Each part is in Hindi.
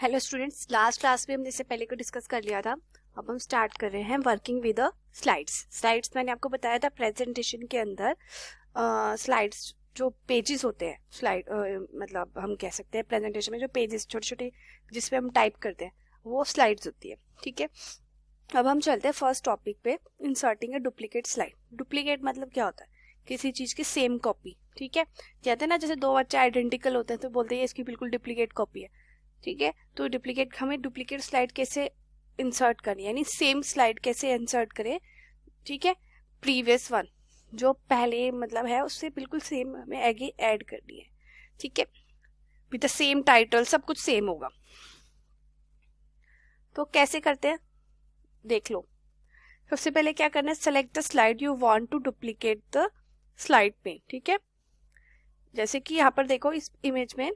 हेलो स्टूडेंट्स, लास्ट क्लास में हमने इससे पहले को डिस्कस कर लिया था। अब हम स्टार्ट कर रहे हैं वर्किंग विद स्लाइड्स। मैंने आपको बताया था प्रेजेंटेशन के अंदर स्लाइड्स जो पेजेस होते हैं, स्लाइड मतलब हम कह सकते हैं प्रेजेंटेशन में जो पेजेस छोटे छोटे जिसपे हम टाइप करते हैं वो स्लाइड्स होती है। ठीक है, अब हम चलते हैं फर्स्ट टॉपिक पे, inserting a duplicate slide. Duplicate मतलब क्या होता है? किसी चीज की सेम कॉपी। ठीक है, कहते हैं ना जैसे दो बच्चे आइडेंटिकल होते हैं तो बोलते हैं इसकी बिल्कुल डुप्लीकेट कॉपी है। ठीक है, तो हमें डुप्लीकेट स्लाइड कैसे इंसर्ट करनी है, यानी सेम स्लाइड कैसे इंसर्ट करें। ठीक है, प्रीवियस वन जो पहले मतलब है उससे बिल्कुल सेम हमें आगे ऐड करनी है। ठीक है, विद द सेम टाइटल, सब कुछ सेम होगा। तो कैसे करते हैं देख लो। सबसे पहले क्या करना है, select the slide you want to duplicate the slide पे। ठीक है, जैसे कि यहाँ पर देखो इस इमेज में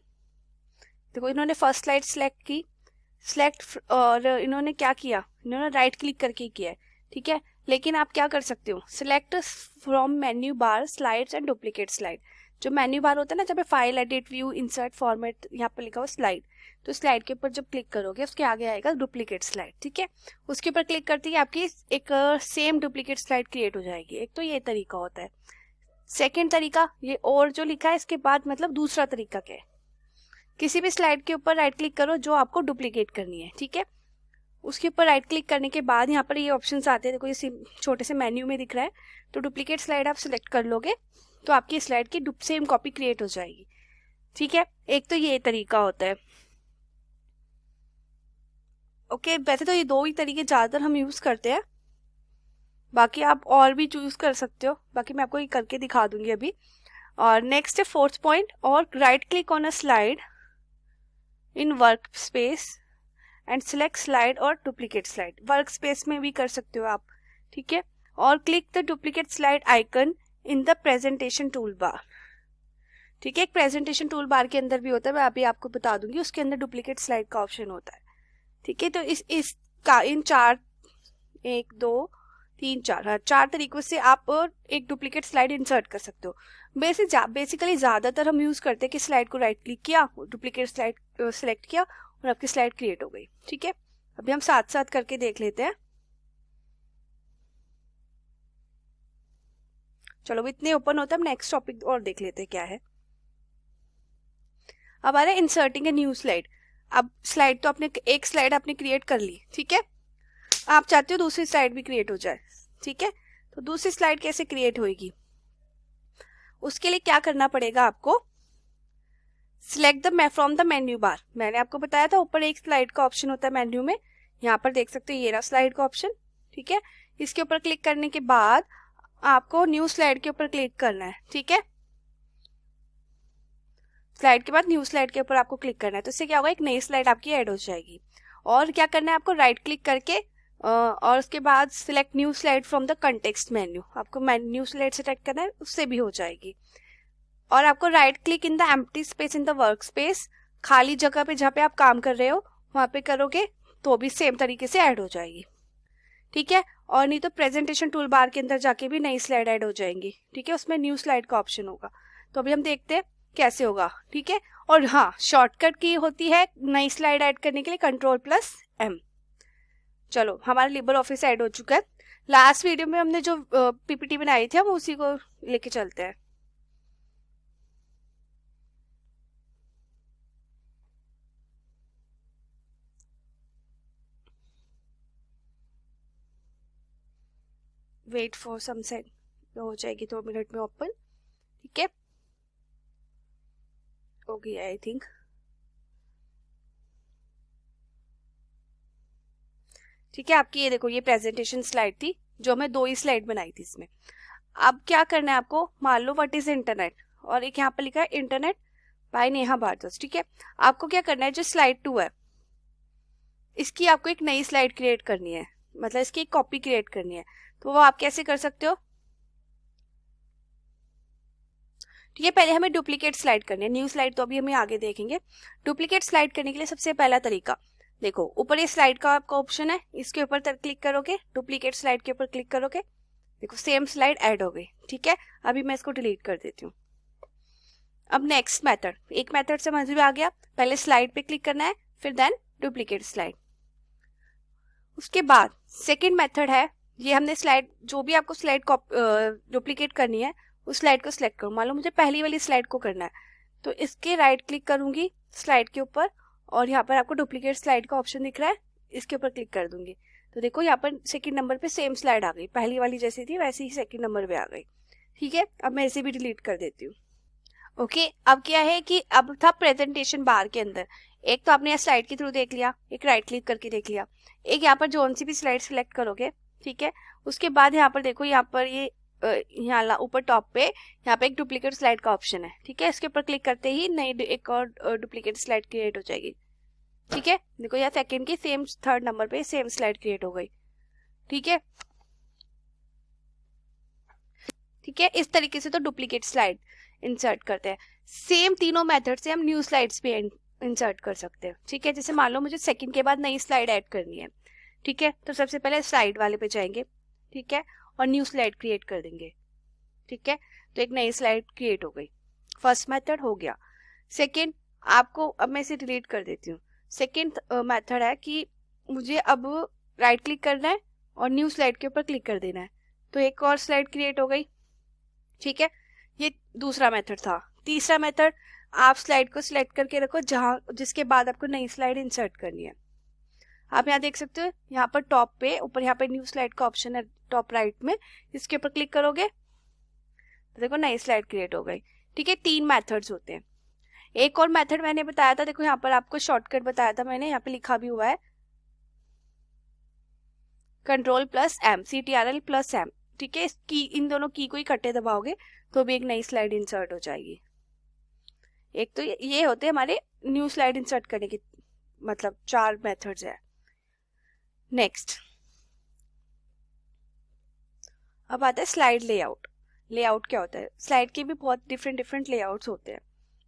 देखो इन्होंने फर्स्ट स्लाइड सिलेक्ट की, और इन्होंने क्या किया, इन्होंने राइट क्लिक करके किया है। ठीक है, लेकिन आप क्या कर सकते हो, select from menu bar slides and duplicate slide. जो मेन्यू बार होता है ना, जब file, edit, view, insert, format, यहाँ पर लिखा हुआ स्लाइड, तो स्लाइड के ऊपर जब क्लिक करोगे उसके आगे आएगा डुप्लीकेट स्लाइड। ठीक है, उसके ऊपर क्लिक करते ही आपकी एक सेम डुप्लीकेट स्लाइड क्रिएट हो जाएगी। एक तो ये तरीका होता है। सेकेंड तरीका ये, और जो लिखा है इसके बाद मतलब दूसरा तरीका क्या है, किसी भी स्लाइड के ऊपर राइट क्लिक करो जो आपको डुप्लीकेट करनी है। ठीक है, उसके ऊपर राइट क्लिक करने के बाद यहाँ पर ये ऑप्शंस आते हैं, देखो ये छोटे से मेन्यू में दिख रहा है। तो डुप्लीकेट स्लाइड आप सिलेक्ट कर लोगे तो आपकी स्लाइड की सेम कॉपी क्रिएट हो जाएगी। ठीक है, एक तो ये तरीका होता है। ओके, वैसे तो ये दो ही तरीके ज्यादातर हम यूज करते हैं, बाकी आप और भी चूज कर सकते हो, बाकी मैं आपको ये करके दिखा दूंगी अभी। और नेक्स्ट है फोर्थ पॉइंट, और right click on a slide in work space and select slide और डुप्लीकेट स्लाइड। वर्क स्पेस में भी कर सकते हो आप। ठीक है, और click the duplicate slide icon in the presentation tool bar. ठीक है, एक प्रेजेंटेशन टूल बार के अंदर भी होता है, मैं अभी आपको बता दूंगी, उसके अंदर डुप्लीकेट स्लाइड का ऑप्शन होता है। ठीक है, तो इन चार, 1 2 3 4 चार तरीकों से आप एक डुप्लीकेट स्लाइड इंसर्ट कर सकते हो। बेसिकली ज्यादातर हम यूज करते हैं कि स्लाइड को राइट क्लिक किया, डुप्लीकेट स्लाइड सिलेक्ट किया और आपकी स्लाइड क्रिएट हो गई। ठीक है, अभी हम साथ साथ करके देख लेते हैं। चलो इतने ओपन होता है, हम नेक्स्ट टॉपिक और देख लेते हैं क्या है। अब आ रहा है इंसर्टिंग ए न्यू स्लाइड। अब स्लाइड तो आपने एक स्लाइड आपने क्रिएट कर ली। ठीक है, आप चाहते हो दूसरी स्लाइड भी क्रिएट हो जाए। ठीक है, तो दूसरी स्लाइड कैसे क्रिएट होगी, उसके लिए क्या करना पड़ेगा आपको, select the from the menu bar. मैंने आपको बताया था ऊपर एक स्लाइड का ऑप्शन होता है मेन्यू में, यहाँ पर देख सकते हो ये रहा स्लाइड का ऑप्शन। ठीक है, इसके ऊपर क्लिक करने के बाद आपको न्यू स्लाइड के ऊपर क्लिक करना है। ठीक है, स्लाइड के बाद न्यू स्लाइड के ऊपर आपको क्लिक करना है, तो इससे क्या होगा, एक नई स्लाइड आपकी ऐड हो जाएगी। और क्या करना है आपको, राइट क्लिक करके और उसके बाद select new slide from the context menu. आपको न्यू स्लाइड सेलेक्ट करना है, उससे भी हो जाएगी। और आपको right click in the empty space in the work space, खाली जगह पे जहाँ पे आप काम कर रहे हो वहां पे करोगे तो भी सेम तरीके से ऐड हो जाएगी। ठीक है, और नहीं तो प्रेजेंटेशन टूल बार के अंदर जाके भी नई स्लाइड ऐड हो जाएंगी। ठीक है, उसमें न्यू स्लाइड का ऑप्शन होगा। तो अभी हम देखते हैं कैसे होगा। ठीक है, और हाँ, शॉर्टकट की होती है नई स्लाइड ऐड करने के लिए Ctrl+M। चलो हमारा लिबर ऑफिस ऐड हो चुका है। लास्ट वीडियो में हमने जो पीपीटी बनाई थी हम उसी को लेके चलते हैं। वेट फॉर सम सेकंड, हो जाएगी 2 मिनट में ओपन। ठीक है, हो गया आई थिंक। ठीक है, आपकी ये देखो ये प्रेजेंटेशन स्लाइड थी जो मैं 2 ही स्लाइड बनाई थी इसमें। अब क्या करना है आपको, मान लो व्हाट इज इंटरनेट, और एक यहाँ पर लिखा है इंटरनेट बाय नेहा भारद्वाज। ठीक है, आपको क्या करना है, जो स्लाइड 2 है इसकी आपको एक नई स्लाइड क्रिएट करनी है, मतलब इसकी एक कॉपी क्रिएट करनी है। तो वो आप कैसे कर सकते हो, ठीक है, पहले हमें डुप्लीकेट स्लाइड करनी है, न्यू स्लाइड तो अभी हमें आगे देखेंगे। डुप्लीकेट स्लाइड करने के लिए सबसे पहला तरीका देखो, ऊपर ये स्लाइड का आपका ऑप्शन है, इसके ऊपर क्लिक करोगे, डुप्लीकेट स्लाइड के ऊपर क्लिक करोगे, देखो सेम स्लाइड ऐड हो गई। ठीक है, अभी मैं इसको डिलीट कर देती हूँ। अब नेक्स्ट मेथड, एक मेथड समझ में आ गया, पहले स्लाइड पे क्लिक करना है, फिर देन डुप्लीकेट स्लाइड। उसके बाद सेकंड मेथड है, ये हमने स्लाइड, जो भी आपको स्लाइड डुप्लीकेट करनी है उस स्लाइड को सिलेक्ट करो। मान लो मुझे पहली वाली स्लाइड को करना है, तो इसके राइट क्लिक करूंगी स्लाइड के ऊपर, और यहाँ पर आपको डुप्लीकेट स्लाइड का ऑप्शन दिख रहा है, इसके ऊपर क्लिक कर दूंगी। तो देखो यहाँ पर सेकंड नंबर पे सेम स्लाइड आ गई, पहली वाली जैसी थी वैसे ही सेकंड नंबर पे आ गई। ठीक है, अब मैं इसे भी डिलीट कर देती हूँ। ओके, अब क्या है कि अब था प्रेजेंटेशन बार के अंदर, एक तो आपने स्लाइड के थ्रू देख लिया, एक राइट क्लिक करके देख लिया, एक यहाँ पर जो सी भी स्लाइड सिलेक्ट करोगे। ठीक है, उसके बाद यहाँ पर देखो, यहाँ पर ये यहाँ ऊपर टॉप पे यहाँ पे एक डुप्लीकेट स्लाइड का ऑप्शन है। ठीक है, इसके ऊपर क्लिक करते ही नई एक और डुप्लीकेट स्लाइड क्रिएट हो जाएगी। ठीक है, देखो यहाँ सेकंड की सेम थर्ड नंबर पे सेम स्लाइड क्रिएट हो गई। ठीक है, ठीक है, इस तरीके से तो डुप्लीकेट स्लाइड इंसर्ट करते हैं। सेम तीनों मेथड से हम न्यू स्लाइड्स पे इंसर्ट कर सकते हैं। ठीक है, जैसे मान लो मुझे सेकंड के बाद नई स्लाइड ऐड करनी है। ठीक है, तो सबसे पहले स्लाइड वाले पे जाएंगे। ठीक है, और न्यू स्लाइड क्रिएट कर देंगे। ठीक है, तो एक नई स्लाइड क्रिएट हो गई। फर्स्ट मेथड हो गया। सेकंड, आपको अब मैं इसे डिलीट कर देती हूँ। सेकंड मेथड है कि मुझे अब राइट क्लिक करना है और न्यू स्लाइड के ऊपर क्लिक कर देना है, तो एक और स्लाइड क्रिएट हो गई। ठीक है, ये दूसरा मेथड था। तीसरा मेथड, आप स्लाइड को सिलेक्ट करके रखो जहां जिसके बाद आपको नई स्लाइड इंसर्ट करनी है। आप यहाँ देख सकते हो, यहाँ पर टॉप पे ऊपर यहाँ पे न्यू स्लाइड का ऑप्शन है टॉप राइट में, इसके ऊपर क्लिक करोगे तो देखो नई स्लाइड क्रिएट हो गई। ठीक है, 3 मेथड्स होते हैं। एक और मेथड मैंने बताया था, देखो यहाँ पर आपको शॉर्टकट बताया था मैंने, यहाँ पे लिखा भी हुआ है Ctrl+M, CTRL+M। ठीक है, इसकी इन दोनों की को इकट्ठे दबाओगे तो भी एक नई स्लाइड इंसर्ट हो जाएगी। एक तो ये होते हैं हमारे न्यू स्लाइड इंसर्ट करने की, मतलब 4 मेथड्स है। नेक्स्ट, अब आता है स्लाइड लेआउट। लेआउट क्या होता है? स्लाइड के भी बहुत डिफरेंट लेआउट्स होते हैं।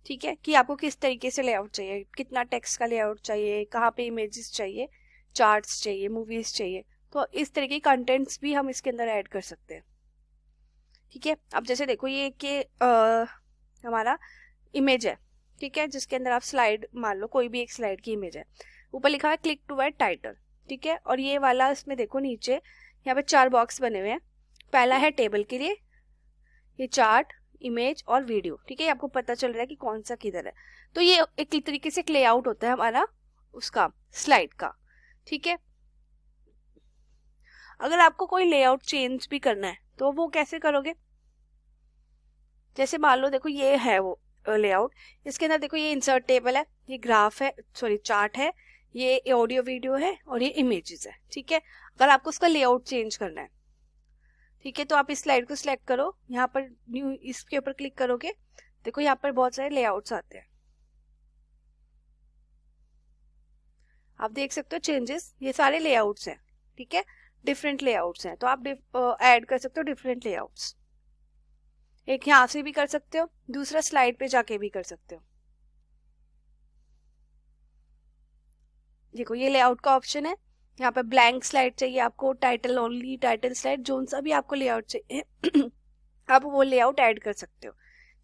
ठीक है, कि आपको किस तरीके से लेआउट चाहिए, कितना टेक्स्ट का लेआउट चाहिए, कहाँ पे इमेजेस चाहिए, चार्ट्स चाहिए, मूवीज चाहिए, तो इस तरह के कंटेंट्स भी हम इसके अंदर ऐड कर सकते हैं। ठीक है, अब जैसे देखो ये कि हमारा इमेज है। ठीक है, जिसके अंदर आप स्लाइड, मान लो कोई भी एक स्लाइड की इमेज है, ऊपर लिखा है क्लिक टू ऐड टाइटल। ठीक है, और ये वाला इसमें देखो नीचे यहाँ पे 4 बॉक्स बने हुए हैं। पहला है टेबल के लिए, ये चार्ट, इमेज और वीडियो। ठीक है, आपको पता चल रहा है कि कौन सा किधर है। तो ये एक तरीके से एक लेआउट होता है हमारा उसका स्लाइड का। ठीक है, अगर आपको कोई लेआउट चेंज भी करना है तो वो कैसे करोगे? जैसे मान लो देखो ये है वो लेआउट, इसके अंदर देखो ये इंसर्ट टेबल है, ये ग्राफ है, सॉरी चार्ट है, ये ऑडियो वीडियो है और ये इमेजेस है। ठीक है, अगर आपको उसका लेआउट चेंज करना है, ठीक है, तो आप इस स्लाइड को सिलेक्ट करो, यहाँ पर न्यू इसके ऊपर क्लिक करोगे, देखो यहाँ पर बहुत सारे लेआउट्स आते हैं। आप देख सकते हो चेंजेस, ये सारे लेआउट्स हैं। ठीक है, डिफरेंट लेआउट्स हैं, तो आप ऐड कर सकते हो डिफरेंट लेआउट्स। एक यहाँ से भी कर सकते हो, दूसरा स्लाइड पे जाके भी कर सकते हो। देखो ये लेआउट का ऑप्शन है, यहाँ पे ब्लैंक स्लाइड चाहिए आपको, टाइटल ओनली, टाइटल स्लाइड, जो सा भी आपको लेआउट चाहिए आप वो लेआउट ऐड कर सकते हो।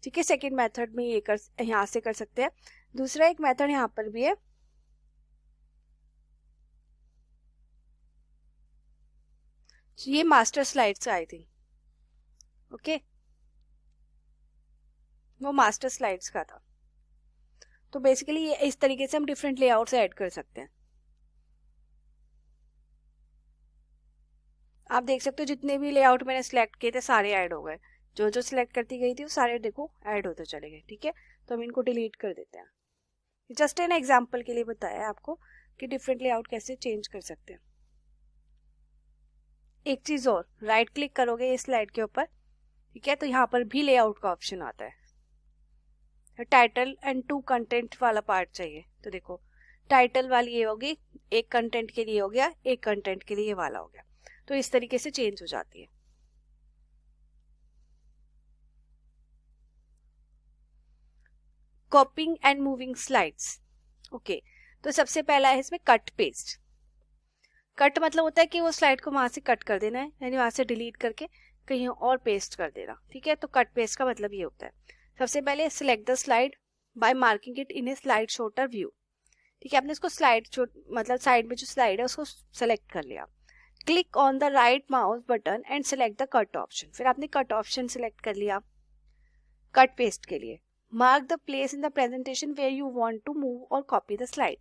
ठीक है, सेकंड मेथड में ये यहाँ से कर सकते हैं। दूसरा एक मेथड यहाँ पर भी है, ये मास्टर स्लाइड से आई थी। ओके, वो मास्टर स्लाइड्स का था। तो बेसिकली ये इस तरीके से हम डिफरेंट लेआउट्स ऐड कर सकते हैं। आप देख सकते हो जितने भी लेआउट मैंने सिलेक्ट किए थे सारे ऐड हो गए, जो जो सिलेक्ट करती गई थी वो सारे देखो ऐड होते चले गए। ठीक है, तो हम इनको डिलीट कर देते हैं। जस्ट एन एग्जांपल के लिए बताया है आपको कि डिफरेंट लेआउट कैसे चेंज कर सकते हैं। एक चीज और, राइट क्लिक करोगे इस स्लाइड के ऊपर, ठीक है, तो यहाँ पर भी लेआउट का ऑप्शन आता है। टाइटल एंड 2 कंटेंट वाला पार्ट चाहिए, तो देखो टाइटल वाली ये होगी, एक कंटेंट के लिए हो गया, एक कंटेंट के लिए ये वाला हो गया, तो इस तरीके से चेंज हो जाती है। कॉपिंग एंड मूविंग स्लाइड्स। ओके, तो सबसे पहला है इसमें कट पेस्ट। कट मतलब होता है कि वो स्लाइड को वहां से कट कर देना है, यानी वहां से डिलीट करके कहीं और पेस्ट कर देना। ठीक है, तो कट पेस्ट का मतलब ये होता है। सबसे पहले select the slide by marking it in A slide shorter view. ठीक है, आपने इसको स्लाइड जो मतलब साइड में जो स्लाइड है उसको सेलेक्ट कर लिया। Click on the right mouse button and select the cut option, फिर आपने कट ऑप्शन सेलेक्ट कर लिया कट पेस्ट के लिए। Mark the place in the presentation where you want to move और कॉपी द स्लाइड,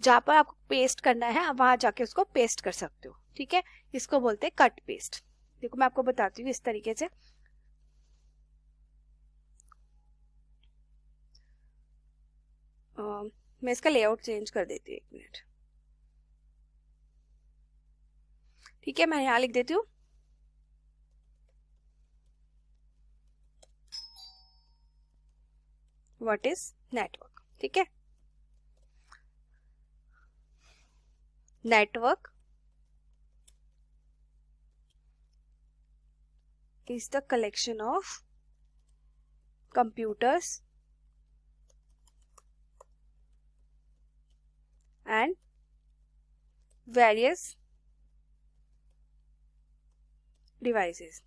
जहां पर आपको पेस्ट करना है आप वहां जाके उसको पेस्ट कर सकते हो। ठीक है, इसको बोलते हैं कट पेस्ट। देखो मैं आपको बताती हूँ इस तरीके से। मैं इसका लेआउट चेंज कर देती हूँ, एक मिनट। ठीक है, मैं यहाँ लिख देती हूँ व्हाट इज नेटवर्क। ठीक है, network is the collection of computers and various devices।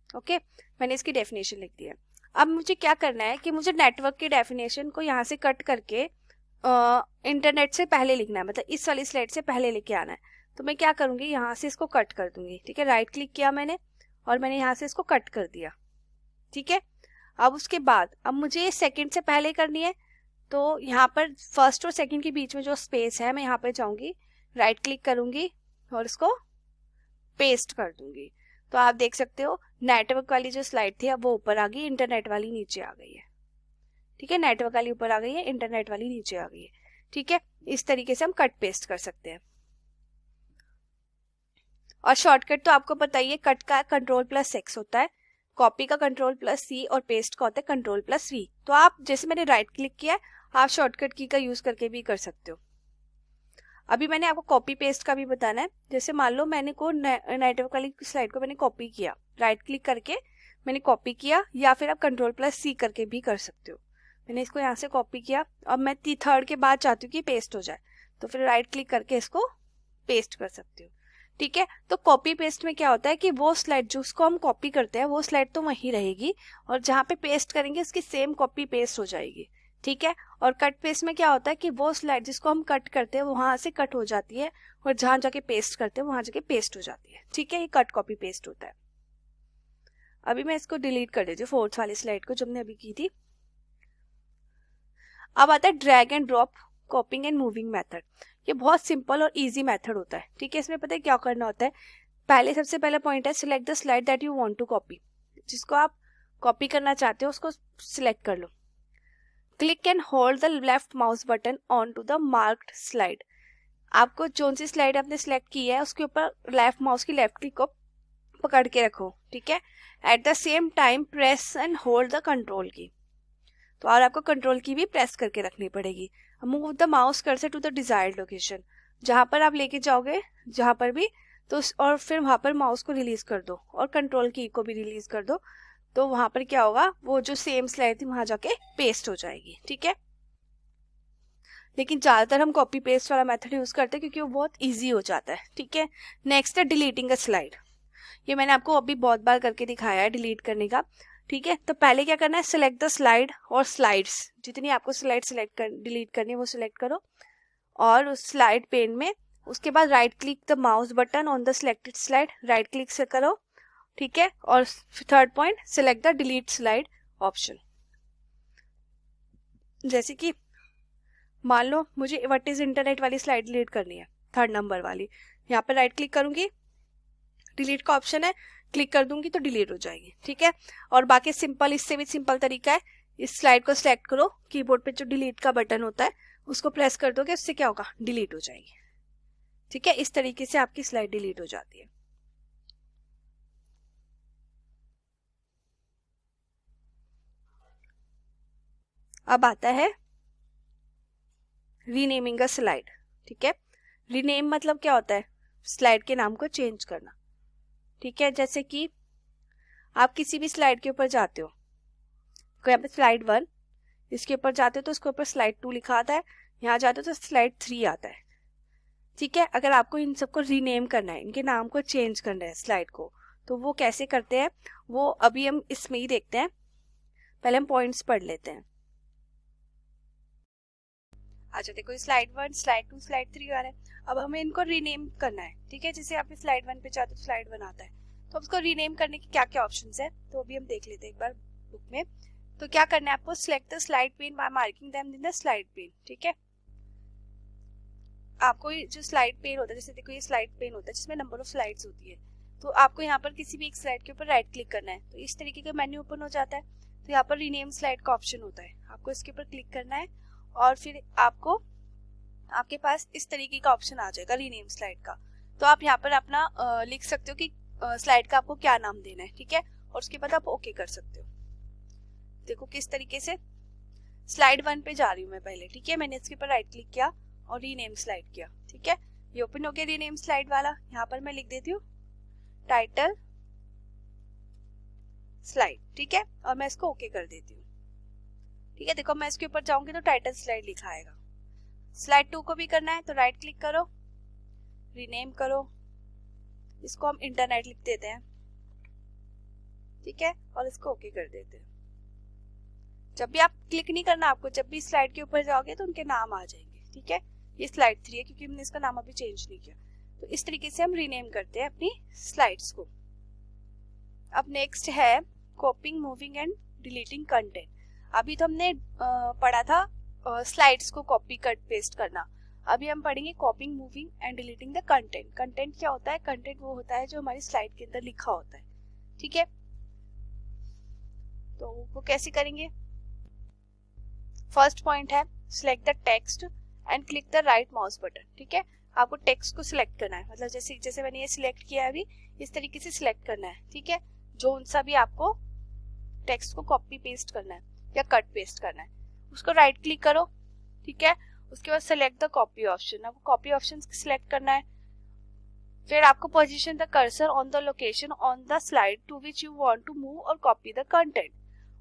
Okay, मैंने इसकी डेफिनेशन लिख दी है। अब मुझे क्या करना है कि मुझे नेटवर्क की डेफिनेशन को यहाँ से कट करके इंटरनेट से पहले लिखना है, मतलब इस वाली स्लाइड से पहले लेके आना है। तो मैं क्या करूंगी, यहाँ से इसको कट कर दूंगी। ठीक है, राइट क्लिक किया मैंने और मैंने यहाँ से इसको कट कर दिया। ठीक है, अब उसके बाद अब मुझे सेकंड से पहले करनी है, तो यहाँ पर फर्स्ट और सेकंड के बीच में जो स्पेस है मैं यहाँ पर जाऊंगी, राइट क्लिक करूंगी और इसको पेस्ट कर दूंगी। तो आप देख सकते हो नेटवर्क वाली जो स्लाइड थी अब वो ऊपर आ गई, इंटरनेट वाली नीचे आ गई है। ठीक है, नेटवर्क वाली ऊपर आ गई है, इंटरनेट वाली नीचे आ गई है। ठीक है, इस तरीके से हम कट पेस्ट कर सकते हैं। और शॉर्टकट तो आपको पता ही है, कट का Ctrl+X होता है, कॉपी का Ctrl+C और पेस्ट का होता है Ctrl+V। तो आप जैसे मैंने राइट क्लिक किया है, आप शॉर्टकट की का यूज करके भी कर सकते हो। अभी मैंने आपको कॉपी पेस्ट का भी बताना है। जैसे मान लो मैंने को नेटवर्क वाली स्लाइड को मैंने कॉपी किया, राइट क्लिक करके मैंने कॉपी किया, या फिर आप Ctrl+C करके भी कर सकते हो। मैंने इसको यहाँ से कॉपी किया, अब मैं थर्ड के बाद चाहती हूँ कि पेस्ट हो जाए, तो फिर राइट क्लिक करके इसको पेस्ट कर सकती हूँ। ठीक है, तो कॉपी पेस्ट में क्या होता है कि वो स्लाइड जिसको हम कॉपी करते हैं वो स्लाइड तो वहीं रहेगी, और जहाँ पे पेस्ट करेंगे उसकी सेम कॉपी पेस्ट हो जाएगी। ठीक है, और कट पेस्ट में क्या होता है कि वो स्लाइड जिसको हम कट करते हैं वहां से कट हो जाती है, और जहां जाके पेस्ट करते हैं वहां जाके पेस्ट हो जाती है। ठीक है, ये कट कॉपी पेस्ट होता है। अभी मैं इसको डिलीट कर देती हूँ, फोर्थ वाली स्लाइड को जो हमने अभी की थी। अब आता है drag and drop कॉपिंग and moving method. ये बहुत सिंपल और इजी मेथड होता है। ठीक है, इसमें पता है क्या करना होता है, पहले सबसे पहला पॉइंट है select the slide that you want to copy. जिसको आप कॉपी करना चाहते हो उसको सिलेक्ट कर लो। Click and hold the left mouse button on to the marked slide. आपको जो सी स्लाइड आपने सिलेक्ट की है उसके ऊपर लेफ्ट माउस की लेफ्ट क्लिक को पकड़ के रखो। ठीक है, at the same time press and hold the control की। तो और आपको कंट्रोल की भी प्रेस करके रखनी पड़ेगी। Move the mouse cursor to the desired location, जहां पर आप लेके जाओगे जहां पर भी, तो और फिर वहां पर माउस को रिलीज कर दो और कंट्रोल की को भी रिलीज कर दो। तो वहां पर क्या होगा, वो जो सेम स्लाइड थी वहां जाके पेस्ट हो जाएगी। ठीक है, लेकिन ज्यादातर हम कॉपी पेस्ट वाला मेथड यूज करते हैं क्योंकि वो बहुत इजी हो जाता है। ठीक है, नेक्स्ट है डिलीटिंग अ स्लाइड। ये मैंने आपको अभी बहुत बार करके दिखाया है डिलीट करने का। ठीक है, तो पहले क्या करना है, सिलेक्ट द स्लाइड और स्लाइड्स, जितनी आपको स्लाइड डिलीट करनी है वो सिलेक्ट करो, और उस स्लाइड पेन में उसके बाद right click the mouse button on the selected slide, right click से करो। ठीक है, और third point select the delete slide option. जैसे कि मान लो मुझे व्हाट इज इंटरनेट वाली स्लाइड डिलीट करनी है, थर्ड नंबर वाली, यहाँ पर राइट क्लिक करूंगी, डिलीट का ऑप्शन है, क्लिक कर दूंगी तो डिलीट हो जाएगी। ठीक है, और बाकी सिंपल, इससे भी सिंपल तरीका है, इस स्लाइड को सिलेक्ट करो, कीबोर्ड पे जो डिलीट का बटन होता है उसको प्रेस कर दोगे, उससे क्या होगा, डिलीट हो जाएगी। ठीक है, इस तरीके से आपकी स्लाइड डिलीट हो जाती है। अब आता है रीनेमिंग अ स्लाइड। ठीक है, रीनेम मतलब क्या होता है, स्लाइड के नाम को चेंज करना। ठीक है, जैसे कि आप किसी भी स्लाइड के ऊपर जाते हो, यहाँ पे स्लाइड 1, इसके ऊपर जाते हो तो उसके ऊपर स्लाइड 2 लिखा आता है, यहाँ जाते हो तो स्लाइड 3 आता है। ठीक है, अगर आपको इन सबको रीनेम करना है, इनके नाम को चेंज करना है स्लाइड को, तो वो कैसे करते हैं वो अभी हम इसमें ही देखते हैं। पहले हम पॉइंट्स पढ़ लेते हैं। अच्छा देखो स्लाइड 1, स्लाइड 2, स्लाइड 3 आ रहा है। अब हमें इनको रीनेम करना है, ठीक है। जैसे आप स्लाइड 1 पे जाते हो तो स्लाइड 1 आता है, तो उसको रीनेम करने की क्या क्या ऑप्शंस है तो अभी हम देख लेते हैं एक बार बुक में। तो क्या करना है आपको, select the slide pane by marking them in the slide pane, ठीक है। आपको जो स्लाइड पेन होता है, जैसे देखो ये स्लाइड पेन होता है जिसमें नंबर ऑफ स्लाइड्स होती है, तो आपको यहाँ पर किसी भी एक स्लाइड के ऊपर राइट क्लिक करना है, तो इस तरीके का मेन्यू ओपन हो जाता है। तो यहाँ पर रीनेम स्लाइड का ऑप्शन होता है, आपको इसके ऊपर क्लिक करना है और फिर आपको आपके पास इस तरीके का ऑप्शन आ जाएगा रीनेम स्लाइड का। तो आप यहाँ पर अपना लिख सकते हो कि स्लाइड का आपको क्या नाम देना है, ठीक है, और उसके बाद आप ओके कर सकते हो। देखो किस तरीके से स्लाइड 1 पे जा रही हूँ मैं पहले, ठीक है। मैंने इसके ऊपर राइट क्लिक किया और रीनेम स्लाइड किया, ठीक है। ये ओपन हो गया रीनेम स्लाइड वाला। यहाँ पर मैं लिख देती हूँ टाइटल स्लाइड, ठीक है, और मैं इसको ओके कर देती हूँ, ठीक है। देखो मैं इसके ऊपर जाऊंगी तो टाइटल स्लाइड लिखा आएगा। स्लाइड 2 को भी करना है तो राइट क्लिक करो, रीनेम करो, इसको हम इंटरनेट लिख देते हैं, ठीक है, और इसको ओके कर देते हैं। जब भी आप क्लिक नहीं करना आपको, जब भी स्लाइड के ऊपर जाओगे तो उनके नाम आ जाएंगे, ठीक है। ये स्लाइड 3 है क्योंकि हमने इसका नाम अभी चेंज नहीं किया। तो इस तरीके से हम रीनेम करते हैं अपनी स्लाइड्स को। अब नेक्स्ट है कॉपिंग, मूविंग एंड डिलीटिंग कंटेंट। अभी तो हमने पढ़ा था स्लाइड्स को कॉपी कट पेस्ट करना, अभी हम पढ़ेंगे कॉपिंग, moving and deleting the content. Content क्या होता है, कंटेंट वो होता है जो हमारी स्लाइड के अंदर लिखा होता है, ठीक है। तो वो कैसे करेंगे, फर्स्ट पॉइंट है select the text and click the right mouse button, ठीक है। आपको टेक्स्ट को सिलेक्ट करना है, मतलब जैसे जैसे मैंने ये सिलेक्ट किया है अभी, इस तरीके से सिलेक्ट करना है, ठीक है। जो सा भी आपको टेक्स्ट को कॉपी पेस्ट करना है या कट पेस्ट करना है, उसको राइट क्लिक करो, ठीक है। उसके बाद सिलेक्ट द कॉपी ऑप्शन, आपको कॉपी ऑप्शन सिलेक्ट करना है। फिर आपको position the cursor on the location on the slide to which you want to move और कॉपी द कंटेंट,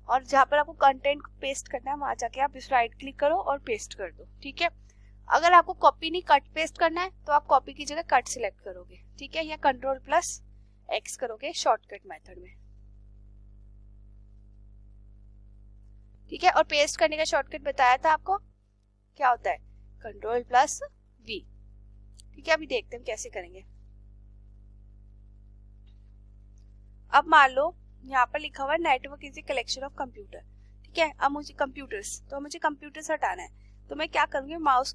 और जहां पर आपको कंटेंट को पेस्ट करना है वहां जाके आप इस राइट क्लिक करो और पेस्ट कर दो, ठीक है। अगर आपको कॉपी नहीं कट पेस्ट करना है तो आप कॉपी की जगह कट सिलेक्ट करोगे, ठीक है, या Ctrl+X करोगे शॉर्टकट मेथड में, ठीक है। और पेस्ट करने का शॉर्टकट बताया था आपको, क्या होता है Ctrl+V, ठीक है। अभी देखते हैं कैसे करेंगे। अब मान लो यहाँ पर लिखा हुआ है network is a collection of computer, ठीक है। अब मुझे कंप्यूटर्स, तो मुझे कंप्यूटर्स हटाना है, तो मैं क्या करूंगी, माउस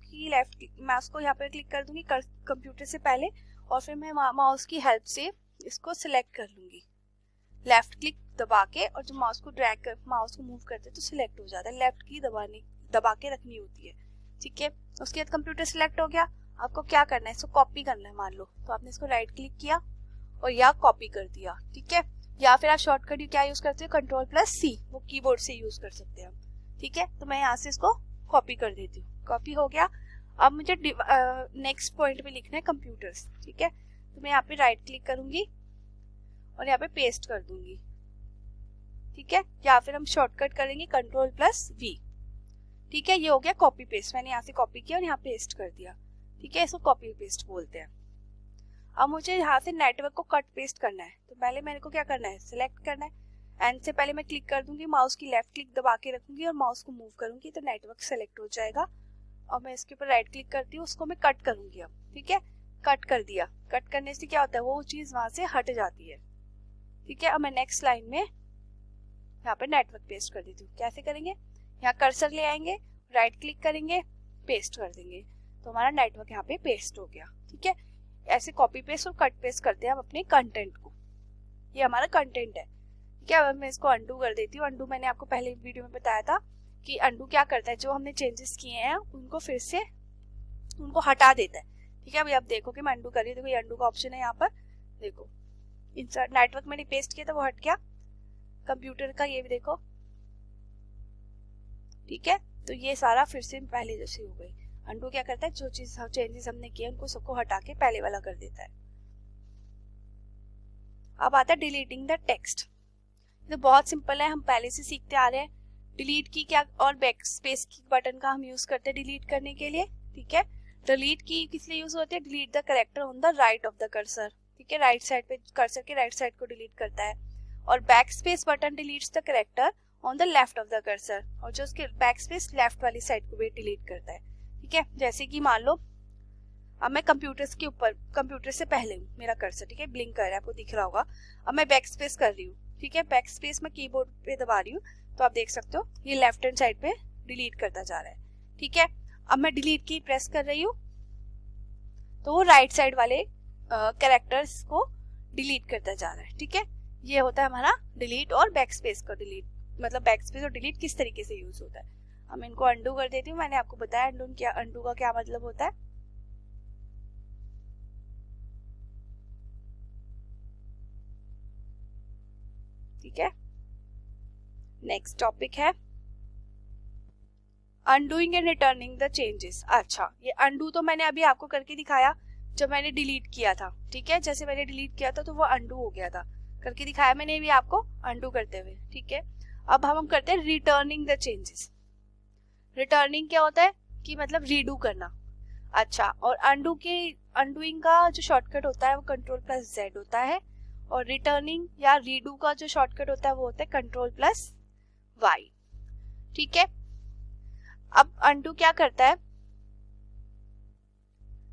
को यहाँ पर क्लिक कर दूंगी कंप्यूटर से पहले, और फिर मैं माउस की हेल्प से इसको सिलेक्ट कर लूंगी, लेफ्ट क्लिक दबा के, और जो माउस को ड्रैग कर माउस को मूव करते हैं तो सिलेक्ट हो जाता है, लेफ्ट की दबा के रखनी होती है, ठीक है। उसके बाद कंप्यूटर सिलेक्ट हो गया। आपको क्या करना है, इसको कॉपी करना है मान लो, तो आपने इसको राइट क्लिक किया और या कॉपी कर दिया, ठीक है। या फिर आप शॉर्टकट क्या यूज करते हो, Ctrl+C, वो कीबोर्ड से यूज कर सकते हैं हम, ठीक है। तो मैं यहाँ से इसको कॉपी कर देती हूँ, कॉपी हो गया। अब मुझे नेक्स्ट पॉइंट पे लिखना है कंप्यूटर्स, ठीक है। तो मैं यहाँ पे राइट क्लिक करूंगी और यहाँ पे पेस्ट कर दूंगी, ठीक है। या फिर हम शॉर्टकट करेंगे Ctrl+V, ठीक है। ये हो गया कॉपी पेस्ट, मैंने यहाँ से कॉपी किया और यहाँ पेस्ट कर दिया, ठीक है। इसको कॉपी पेस्ट बोलते हैं। अब मुझे यहाँ से नेटवर्क को कट पेस्ट करना है, तो पहले मेरे को क्या करना है, सिलेक्ट करना है, एंड से पहले मैं क्लिक कर दूंगी, माउस की लेफ्ट क्लिक दबा के रखूंगी और माउस को मूव करूंगी तो नेटवर्क सेलेक्ट हो जाएगा। और मैं इसके ऊपर राइट क्लिक करती हूँ, उसको मैं कट करूंगी अब, ठीक है। कट कर दिया, कट करने से क्या होता है, वो चीज वहां से हट जाती है, ठीक है। अब मैं नेक्स्ट लाइन में यहाँ पे नेटवर्क पेस्ट कर देती हूँ। कैसे करेंगे, यहाँ कर्सर ले आएंगे, राइट क्लिक करेंगे, पेस्ट कर देंगे, तो हमारा नेटवर्क यहाँ पे पेस्ट हो गया, ठीक है। ऐसे कॉपी पेस्ट और कट पेस्ट करते हैं हम अपने कंटेंट को, ये हमारा कंटेंट है, ठीक है। अब मैं इसको अंडू कर देती हूँ। अंडू मैंने आपको पहले वीडियो में बताया था कि अंडू क्या करता है, जो हमने चेंजेस किए हैं उनको फिर से उनको हटा देता है, ठीक है। अभी आप देखो कि मैं अंडू कर रही हूँ, देखो ये अंडू का ऑप्शन है यहाँ पर, देखो इंसर्ट नेटवर्क मैंने पेस्ट किया था वो हट गया, कंप्यूटर का ये भी देखो, ठीक है। तो ये सारा फिर से पहले जैसे हो गई। अंडू क्या करता है, जो चीज चेंजेस हमने किए उनको सबको हटा के पहले वाला कर देता है। अब आता है डिलीटिंग द टेक्स्ट, तो बहुत सिंपल है, हम पहले से सीखते आ रहे हैं। डिलीट की क्या और बैक स्पेस की बटन का हम यूज करते हैं डिलीट करने के लिए, ठीक है। डिलीट की किस लिए यूज होती है, delete the character on the right of the cursor, ठीक है। राइट साइड पे कर्सर के राइट साइड को डिलीट करता है। और back space button deletes the character on the left of the cursor, और जो उसके बैक स्पेस लेफ्ट वाली साइड को भी डिलीट करता है, ठीक ठीक है। जैसे कि मान लो अब मैं कंप्यूटर्स के ऊपर, कंप्यूटर से पहले हूँ, मेरा कर्सर, ठीक है, ब्लिंक कर रहा है, आपको दिख रहा होगा। अब मैं बैक स्पेस कर रही हूँ, ठीक है, बैक स्पेस में कीबोर्ड पे दबा रही हूँ, तो आप देख सकते हो ये लेफ्ट हैंड साइड पे डिलीट करता जा रहा है, ठीक है। अब मैं डिलीट की प्रेस कर रही हूँ तो वो राइट साइड वाले कैरेक्टर्स को डिलीट करता जा रहा है, ठीक है। ये होता है हमारा डिलीट और बैक स्पेस का डिलीट, मतलब बैक स्पेस और डिलीट किस तरीके से यूज होता है। अब मैं इनको अंडू कर देती हूँ, मैंने आपको बताया अंडू का क्या मतलब होता है। ठीक है, नेक्स्ट टॉपिक है undoing and returning the changes. अच्छा, ये अनडू तो मैंने अभी आपको करके दिखाया जब मैंने डिलीट किया था, ठीक है। जैसे मैंने डिलीट किया था तो वो अनडू हो गया था, करके दिखाया मैंने भी आपको अनडू करते हुए, ठीक है। अब हम करते हैं रिटर्निंग द चेंजेस। रिटर्निंग क्या होता है कि मतलब रीडू करना। अच्छा, और अनडूइंग का जो शॉर्टकट होता है वो Ctrl+Z होता है, और रिटर्निंग या रीडू का जो शॉर्टकट होता है वो होता है Ctrl+Y, ठीक है। अब अनडू क्या करता है,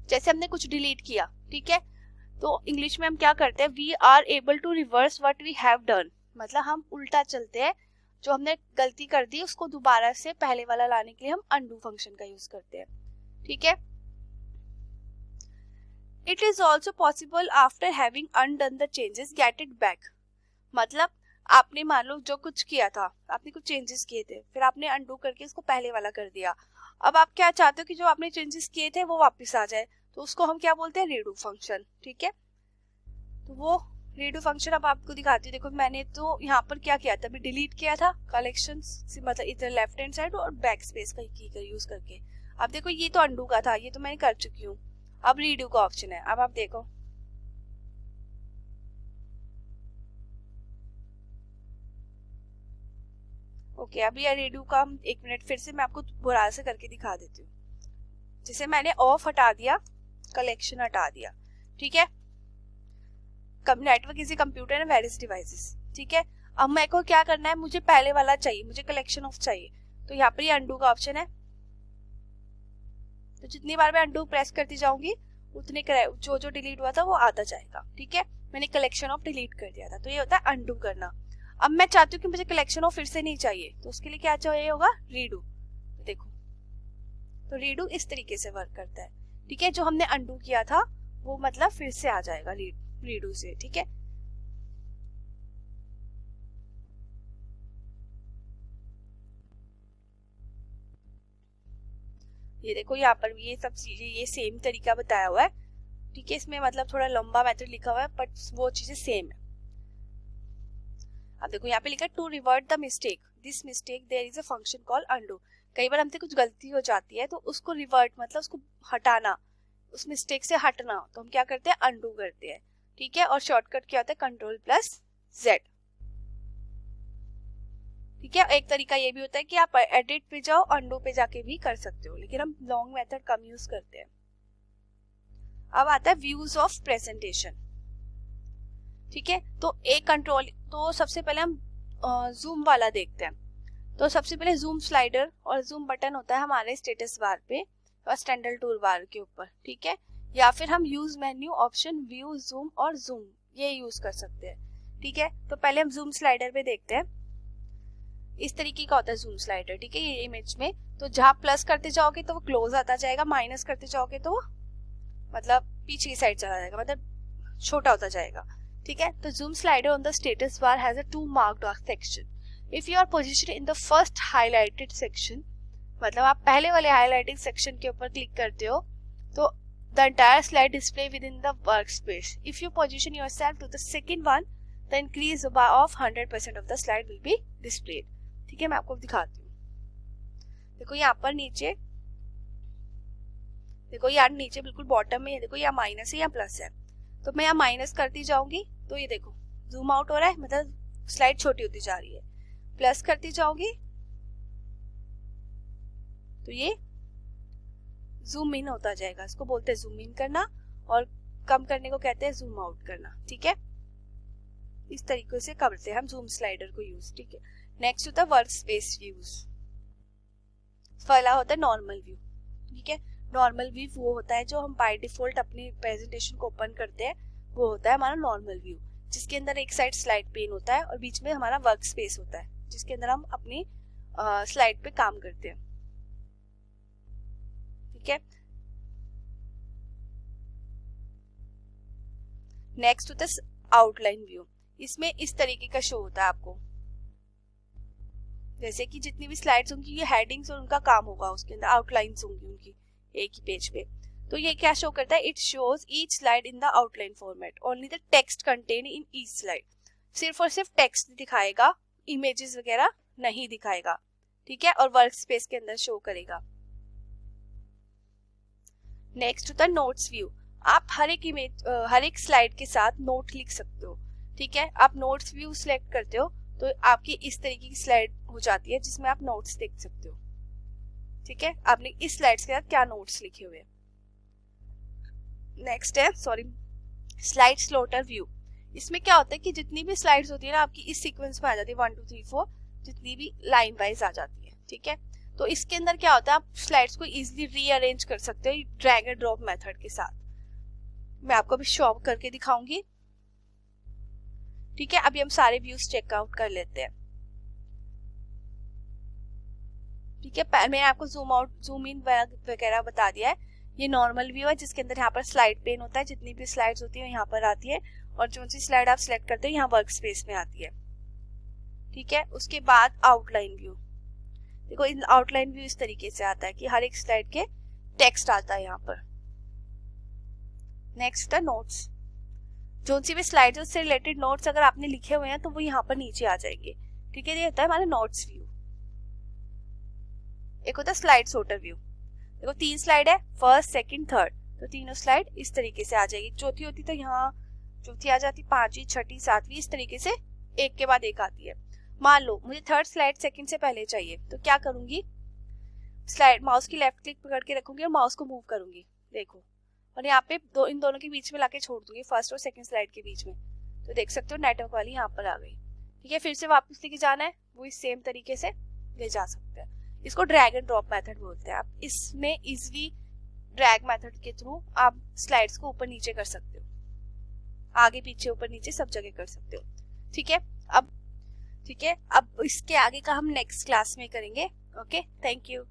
जैसे हमने कुछ डिलीट किया, ठीक है, तो इंग्लिश में हम क्या करते हैं, we are able to reverse what we have done, मतलब हम उल्टा चलते हैं, जो हमने गलती कर दी उसको दोबारा से पहले वाला लाने के लिए हम अनडू फंक्शन का यूज करते हैं, ठीक है। It is also possible after having undone the changes get it back, मतलब आपने मान लो जो कुछ किया था, आपने कुछ चेंजेस किए थे, फिर आपने अनडू करके उसको पहले वाला कर दिया। अब आप क्या चाहते हो कि जो आपने चेंजेस किए थे वो वापस आ जाए, तो उसको हम क्या बोलते हैं, रीडू फंक्शन, ठीक है। तो वो रीडू फंक्शन अब आपको दिखाती हूँ। देखो मैंने तो यहाँ पर क्या किया था, अभी डिलीट किया था कलेक्शन से, मतलब इधर लेफ्ट हैंड साइड और बैक स्पेस का की कर यूज करके। अब देखो ये तो अनडू का था, ये तो मैंने कर चुकी हूँ, अब रीडू का ऑप्शन है। अब आप देखो ओके, अभी ये रीडू का एक मिनट फिर से मैं आपको बुरा से करके दिखा देती हूँ। जैसे मैंने ऑफ हटा दिया, कलेक्शन हटा दिया, ठीक है, network is computer and various devices, ठीक है। अब मेरे को क्या करना है, मुझे पहले वाला चाहिए, मुझे कलेक्शन ऑफ चाहिए, तो यहाँ पर ये अनडू का ऑप्शन है। तो जितनी बार मैं अनडू प्रेस करती जाऊंगी उतने जो जो डिलीट हुआ था वो आता जाएगा, ठीक है। मैंने कलेक्शन ऑफ डिलीट कर दिया था, तो ये होता है अनडू करना। अब मैं चाहती हूँ कि मुझे कलेक्शन ऑफ फिर से नहीं चाहिए, तो उसके लिए क्या चाहिए होगा, रीडू। तो देखो, तो रीडू इस तरीके से वर्क करता है, ठीक है। जो हमने अनडू किया था वो मतलब फिर से आ जाएगा रीडू से, ठीक है। ये देखो यहाँ पर ये सब चीजें, ये सेम तरीका बताया हुआ है, ठीक है। इसमें मतलब थोड़ा लंबा मेथड लिखा हुआ है बट वो चीजें सेम है। अब देखो यहाँ पे लिखा है to revert the mistake this mistake there is a function called undo. कई बार हमसे कुछ गलती हो जाती है तो उसको रिवर्ट मतलब उसको हटाना, उस मिस्टेक से हटना, तो हम क्या करते हैं, अनडू करते हैं, ठीक है। और शॉर्टकट क्या होता है, Ctrl+Z, ठीक है। एक तरीका ये भी होता है कि आप एडिट पे जाओ, अनडू पे जाके भी कर सकते हो, लेकिन हम लॉन्ग मेथड कम यूज करते हैं। अब आता है व्यूज ऑफ प्रेजेंटेशन, ठीक है। तो एक कंट्रोल, तो सबसे पहले हम जूम वाला देखते हैं। तो सबसे पहले जूम स्लाइडर और जूम बटन होता है हमारे स्टेटस बार पे और स्टैंडर्ड टूल बार के ऊपर, ठीक है। या फिर हम use menu option view zoom और जूम ये यूज कर सकते हैं, ठीक है। तो पहले हम जूम स्लाइडर पे देखते हैं। इस तरीके का होता है जूम स्लाइडर, ठीक है। ये इमेज में तो जहां प्लस करते जाओगे तो वो क्लोज आता जाएगा, माइनस करते जाओगे तो मतलब पीछे की साइड चला जाएगा, मतलब छोटा होता जाएगा, ठीक है। तो zoom slider on the status bar has a 2 marked section. If you are position in the first highlighted section, मतलब आप पहले वाले हाईलाइटेड सेक्शन के ऊपर क्लिक करते हो तो the entire slide display within the work space. If you position yourself to the second one the increase of 100% of the slide will be displayed, ठीक है। मैं आपको दिखाती हूँ। देखो यहाँ पर नीचे, देखो यहाँ नीचे बिल्कुल बॉटम में, देखो यहाँ माइनस है या प्लस है, तो मैं यहाँ माइनस करती जाऊंगी तो ये देखो जूम आउट हो रहा है, मतलब स्लाइड छोटी होती जा रही है। प्लस करती जाऊंगी तो ये जूम इन होता जाएगा, इसको बोलते हैं जूम इन करना, और कम करने को कहते हैं जूम आउट करना, ठीक है। इस तरीके से करते हैं हम जूम स्लाइडर को यूज, ठीक है। नेक्स्ट होता है वर्क स्पेस व्यूज, पहला होता है नॉर्मल व्यू। ठीक है। नॉर्मल व्यू वो होता है जो हम बाय डिफॉल्ट अपनी प्रेजेंटेशन को ओपन करते हैं, वो होता है हमारा नॉर्मल व्यू, जिसके अंदर एक साइड स्लाइड पेन होता है और बीच में हमारा वर्क स्पेस होता है जिसके अंदर हम अपनी स्लाइड पे काम करते हैं। ठीक है। नेक्स्ट होता है आउटलाइन व्यू। इसमें इस तरीके का शो होता है आपको, जैसे कि जितनी भी स्लाइड्स होंगी ये हेडिंग्स और उनका काम होगा, उसके अंदर आउटलाइंस होंगी उनकी एक ही पेज पे। तो ये क्या शो करता है, it shows each slide in the outline format, only the text contain in each slide. सिर्फ और सिर्फ टेक्स्ट दिखाएगा, इमेजेस वगैरह नहीं दिखाएगा। ठीक है, और वर्क स्पेस के अंदर शो करेगा। नेक्स्ट होता है नोट्स व्यू। आप हर एक स्लाइड के साथ नोट लिख सकते हो। ठीक है, आप नोट्स व्यू सिलेक्ट करते हो तो आपकी इस तरीके की स्लाइड हो जाती है जिसमें आप नोट्स देख सकते हो। ठीक है, आपने इस स्लाइड्स के साथ क्या नोट्स लिखे हुए। नेक्स्ट है स्लाइड स्लॉटर व्यू। इसमें क्या होता है कि जितनी भी स्लाइड्स होती है ना आपकी इस सीक्वेंस में आ जाती है, 1 2 3 4 जितनी भी लाइन वाइज आ जाती है। ठीक है, तो इसके अंदर क्या होता है, आप स्लाइड्स को इजीली रीअरेंज कर सकते हो ड्रैग एंड ड्रॉप मेथड के साथ। मैं आपको अभी शो करके दिखाऊंगी। ठीक है, अभी हम सारे व्यूज चेकआउट कर लेते हैं। ठीक है, मैंने आपको जूम आउट जूम इन वगैरह बता दिया है। ये नॉर्मल व्यू है जिसके अंदर यहाँ पर स्लाइड पेन होता है, जितनी भी स्लाइड्स होती है यहाँ पर आती है, और जो सी स्लाइड आप सिलेक्ट करते हो यहाँ वर्क स्पेस में आती है। ठीक है, उसके बाद आउटलाइन व्यू। देखो आउटलाइन व्यू इस तरीके से आता है कि हर एक स्लाइड के टेक्स्ट आता है यहाँ पर। नेक्स्ट है नोट्स। जो सी भी स्लाइड से रिलेटेड नोट्स अगर आपने लिखे हुए हैं तो वो यहाँ पर नीचे आ जाएंगे। ठीक है, ये होता है हमारा नोट्स व्यू। एक होता है स्लाइड सॉर्टर व्यू। देखो 3 स्लाइड है, फर्स्ट सेकंड थर्ड, तो तीनों स्लाइड इस तरीके से आ जाएगी। चौथी होती तो यहाँ चौथी आ जाती, 5वीं 6वीं 7वीं इस तरीके से एक के बाद एक आती है। मान लो मुझे थर्ड स्लाइड सेकंड से पहले चाहिए, तो क्या करूंगी, स्लाइड माउस की लेफ्ट क्लिक पकड़ के रखूंगी और माउस को मूव करूंगी। देखो, और यहाँ पे इन दोनों के बीच में लाके छोड़ दूंगी, फर्स्ट और सेकंड स्लाइड के बीच में, तो देख सकते हो नेटवर्क वाली यहाँ पर आ गई। ठीक है, फिर से वापस लेके जाना है, वो इस सेम तरीके से ले जा सकते हैं। इसको ड्रैग एंड ड्रॉप मेथड बोलते हैं। आप इसमें इजीली ड्रैग मेथड के थ्रू आप स्लाइड्स को ऊपर नीचे कर सकते हो, आगे पीछे ऊपर नीचे सब जगह कर सकते हो। ठीक है, अब इसके आगे का हम नेक्स्ट क्लास में करेंगे। Okay, thank you.